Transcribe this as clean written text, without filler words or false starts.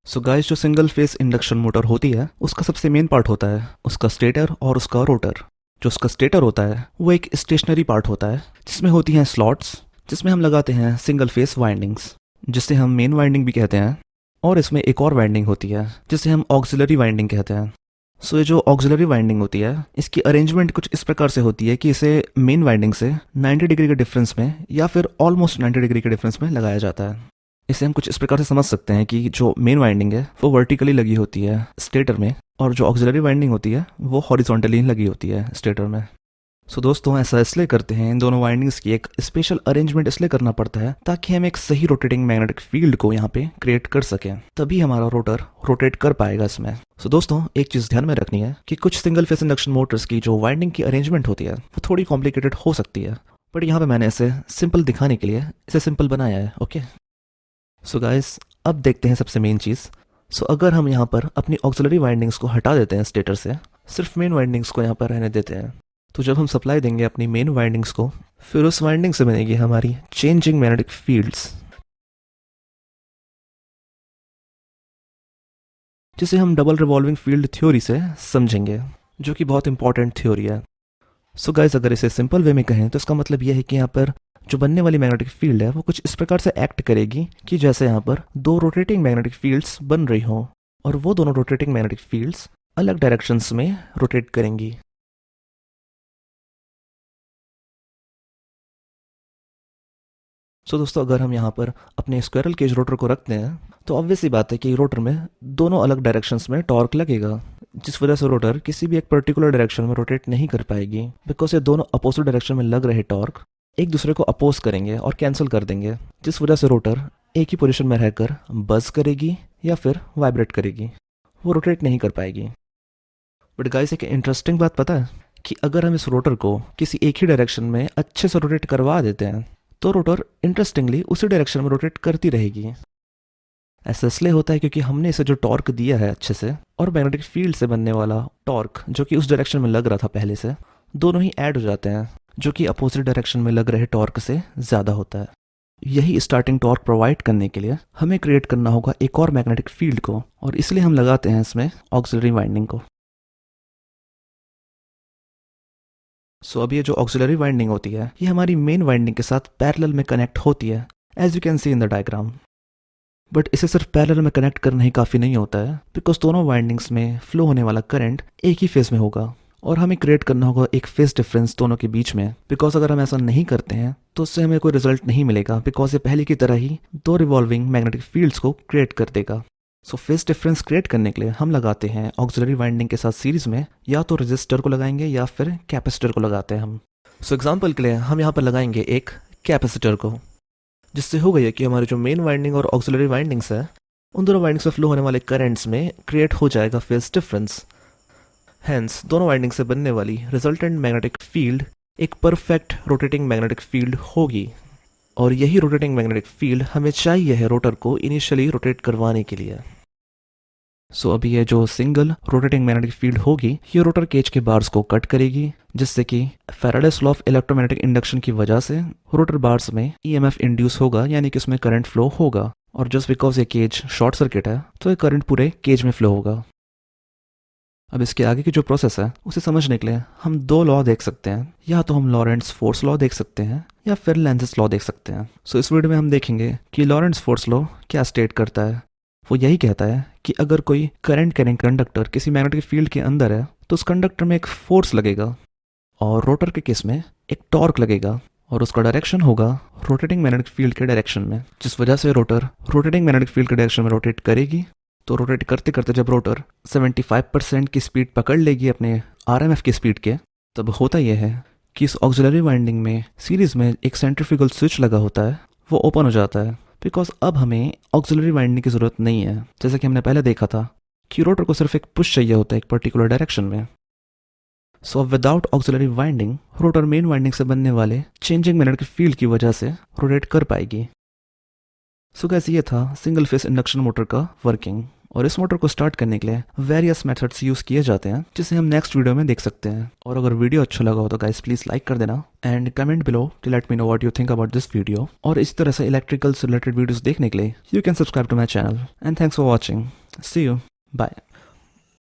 So guys, जो single phase induction motor होती है उसका सबसे मेन पार्ट होता है उसका स्टेटर और उसका रोटर। जो उसका स्टेटर होता है वो एक स्टेशनरी पार्ट होता है जिसमें होती हैं स्लॉट्स, जिसमें हम लगाते हैं सिंगल फेस वाइंडिंग्स जिसे हम मेन वाइंडिंग भी कहते हैं। और इसमें एक और वाइंडिंग होती है जिसे हम ऑक्सिलरी वाइंडिंग कहते हैं। सो ये जो ऑक्सिलरी वाइंडिंग होती है इसकी अरेंजमेंट कुछ इस प्रकार से होती है कि इसे मेन वाइंडिंग से 90 डिग्री के डिफरेंस में या फिर ऑलमोस्ट 90 डिग्री के डिफरेंस में लगाया जाता है। इसे हम कुछ इस प्रकार से समझ सकते हैं कि जो मेन वाइंडिंग है वो वर्टिकली लगी होती है स्टेटर में, और जो ऑक्सिलरी वाइंडिंग होती है वो हॉरिजॉन्टली लगी होती है स्टेटर में। सो दोस्तों, ऐसा इसलिए करते हैं, इन दोनों वाइंडिंग्स की एक स्पेशल अरेंजमेंट इसलिए करना पड़ता है ताकि हम एक सही रोटेटिंग मैग्नेटिक फील्ड को यहाँ पे क्रिएट कर सकें, तभी हमारा रोटर रोटेट कर पाएगा इसमें। सो दोस्तों, एक चीज़ ध्यान में रखनी है कि कुछ सिंगल फेस इंडक्शन मोटर्स की जो वाइंडिंग की अरेंजमेंट होती है वो थोड़ी कॉम्प्लिकेटेड हो सकती है, बट यहाँ पे मैंने इसे सिंपल दिखाने के लिए इसे सिंपल बनाया है। ओके, सो गाइस, अब देखते हैं सबसे मेन चीज़। सो अगर हम यहाँ पर अपनी ऑक्सिलरी वाइंडिंग्स को हटा देते हैं स्टेटर से, सिर्फ मेन वाइंडिंग्स को यहाँ पर रहने देते हैं, तो जब हम सप्लाई देंगे अपनी मेन वाइंडिंग्स को, फिर उस वाइंडिंग से बनेगी हमारी चेंजिंग मैग्नेटिक फील्ड्स, जिसे हम डबल रिवॉल्विंग फील्ड थ्योरी से समझेंगे, जो कि बहुत इंपॉर्टेंट थ्योरी है। सो गाइस, अगर इसे सिंपल वे में कहें तो इसका मतलब यह है कि यहाँ पर जो बनने वाली मैग्नेटिक फील्ड है वो कुछ इस प्रकार से एक्ट करेगी कि जैसे यहाँ पर दो रोटेटिंग मैग्नेटिक फील्ड्स बन रही हों, और वो दोनों रोटेटिंग मैग्नेटिक फील्ड्स अलग डायरेक्शंस में रोटेट करेंगी। सो दोस्तों, अगर हम यहाँ पर अपने स्क्वायरल केज रोटर को रखते हैं तो ऑब्वियस सी बात है कि रोटर में दोनों अलग डायरेक्शंस में टॉर्क लगेगा, जिस वजह से रोटर किसी भी एक पर्टिकुलर डायरेक्शन में रोटेट नहीं कर पाएगी, बिकॉज ये दोनों अपोजिट डायरेक्शन में लग रहे टॉर्क एक दूसरे को अपोज करेंगे और कैंसिल कर देंगे, जिस वजह से रोटर एक ही पोजीशन में रहकर बज करेगी या फिर वाइब्रेट करेगी, वो रोटेट नहीं कर पाएगी। बट गाइस, एक इंटरेस्टिंग बात पता है कि अगर हम इस रोटर को किसी एक ही डायरेक्शन में अच्छे से रोटेट करवा देते हैं तो रोटर इंटरेस्टिंगली उसी डायरेक्शन में रोटेट करती रहेगी। ऐसा इसलिए होता है क्योंकि हमने इसे जो टॉर्क दिया है अच्छे से, और मैग्नेटिक फील्ड से बनने वाला टॉर्क जो कि उस डायरेक्शन में लग रहा था पहले से, दोनों ही ऐड हो जाते हैं, जो कि अपोजिट डायरेक्शन में लग रहे टॉर्क से ज़्यादा होता है। यही स्टार्टिंग टॉर्क प्रोवाइड करने के लिए हमें क्रिएट करना होगा एक और मैग्नेटिक फील्ड को, और इसलिए हम लगाते हैं इसमें ऑक्सिलरी वाइंडिंग को। सो अब ये जो ऑक्सिलरी वाइंडिंग होती है ये हमारी मेन वाइंडिंग के साथ पैरेलल में कनेक्ट होती है, as you can see in the diagram. But इसे सिर्फ पैरेलल में कनेक्ट करना ही काफ़ी नहीं होता है, बिकॉज दोनों वाइंडिंग्स में फ्लो होने वाला करंट एक ही फेज में होगा, और हमें क्रिएट करना होगा एक फेज डिफरेंस दोनों के बीच में। बिकॉज अगर हम ऐसा नहीं करते हैं तो उससे हमें कोई रिजल्ट नहीं मिलेगा, बिकॉज ये पहले की तरह ही दो रिवॉल्विंग मैग्नेटिक फील्ड्स को क्रिएट कर देगा। सो फेज डिफरेंस क्रिएट करने के लिए हम लगाते हैं ऑक्सिलरी वाइंडिंग के साथ सीरीज में या तो रेजिस्टर को लगाएंगे या फिर कैपेसिटर को लगाते हैं हम। सो एग्जांपल के लिए हम यहाँ पर लगाएंगे एक कैपेसिटर को, जिससे होगा ये कि हमारी जो मेन वाइंडिंग और ऑक्सिलरी वाइंडिंग्स है उन दोनों वाइंडिंग्स में फ्लो होने वाले करंट्स में क्रिएट हो जाएगा फेज डिफरेंस। हैंस दोनों वाइंडिंग से बनने वाली रिजल्टेंट मैग्नेटिक फील्ड एक परफेक्ट रोटेटिंग मैग्नेटिक फील्ड होगी, और यही रोटेटिंग मैग्नेटिक फील्ड हमें चाहिए है रोटर को इनिशियली रोटेट करवाने के लिए। सो अभी ये जो सिंगल रोटेटिंग मैग्नेटिक फील्ड होगी ये रोटर केज के बार्स को कट करेगी, जिससे कि Faraday's law of electromagnetic induction की वजह से रोटर बार्स में ईएमएफ इंड्यूस होगा, यानी कि इसमें करंट फ्लो होगा, और जस्ट बिकॉज ये केज शॉर्ट सर्किट है तो ये करंट पूरे केज में फ्लो होगा। अब इसके आगे की जो प्रोसेस है उसे समझने के लिए हम दो लॉ देख सकते हैं, या तो हम लॉरेंट्ज फोर्स लॉ देख सकते हैं या फिर लेंज़स लॉ देख सकते हैं। सो इस वीडियो में हम देखेंगे कि लॉरेंट्ज फोर्स लॉ क्या स्टेट करता है। वो यही कहता है कि अगर कोई करंट कैरिंग कंडक्टर किसी मैग्नेटिक फील्ड के अंदर है तो उस कंडक्टर में एक फोर्स लगेगा, और रोटर के केस में एक टॉर्क लगेगा, और उसका डायरेक्शन होगा रोटेटिंग मैग्नेटिक फील्ड के डायरेक्शन में, जिस वजह से रोटर रोटेटिंग मैग्नेटिक फील्ड के डायरेक्शन में रोटेट करेगी। तो रोटेट करते करते जब रोटर 75% की स्पीड पकड़ लेगी अपने आरएमएफ की स्पीड के, तब होता यह है कि इस ऑक्सिलरी वाइंडिंग में सीरीज में एक सेंट्रीफ्यूगल स्विच लगा होता है, वो ओपन हो जाता है, बिकॉज अब हमें ऑक्सिलरी वाइंडिंग की ज़रूरत नहीं है। जैसा कि हमने पहले देखा था कि रोटर को सिर्फ एक पुश चाहिए होता है एक पर्टिकुलर डायरेक्शन में। सो अब without auxiliary winding rotor main winding से बनने वाले चेंजिंग मैग्नेटिक फील्ड की वजह से रोटेट कर पाएगी। सो गाइस, ये था सिंगल फेस इंडक्शन मोटर का वर्किंग, और इस मोटर को स्टार्ट करने के लिए वेरियस मेथड्स यूज़ किए जाते हैं, जिसे हम नेक्स्ट वीडियो में देख सकते हैं। और अगर वीडियो अच्छा लगा हो तो गाइस प्लीज़ लाइक कर देना and comment below to let me know what you think about this video. और इस तरह से इलेक्ट्रिकल से रिलेटेड वीडियोस देखने के लिए you can subscribe to my channel and thanks for watching. See you, bye.